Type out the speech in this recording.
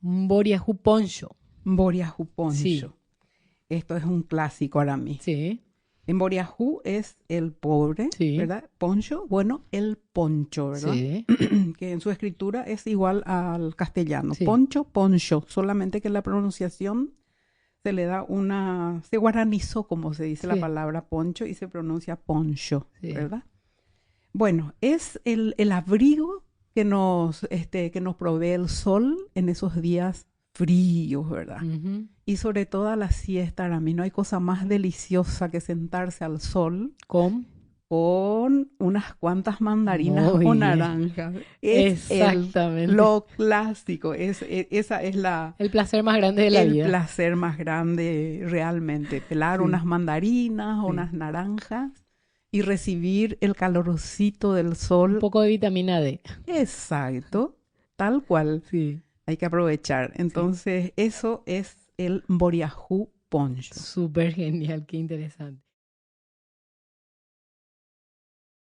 Boriajú poncho. Boriajú poncho. Sí. Esto es un clásico para mí. Sí, En Boriajú es el pobre, sí, ¿verdad? Poncho, bueno, el poncho, ¿verdad? sí, Que en su escritura es igual al castellano. sí, Poncho, poncho, solamente que la pronunciación se le da una, se guaranizó, como se dice la sí, palabra poncho, y se pronuncia poncho, sí. ¿verdad? Bueno, es el abrigo que nos provee el sol en esos días fríos, ¿verdad? Ujú. Y sobre todo a la siesta, a mí no hay cosa más deliciosa que sentarse al sol ¿Cómo? con unas cuantas mandarinas o Muy bien. naranjas. Es Exactamente. lo clásico, esa es El placer más grande de la el vida. placer más grande realmente. Pelar Sí, unas mandarinas o sí. unas naranjas y recibir el calorcito del Un sol. poco de vitamina D. Exacto, tal cual. Sí, Hay que aprovechar. sí. Entonces, eso es el Boriajú Poncho. Súper genial, qué interesante.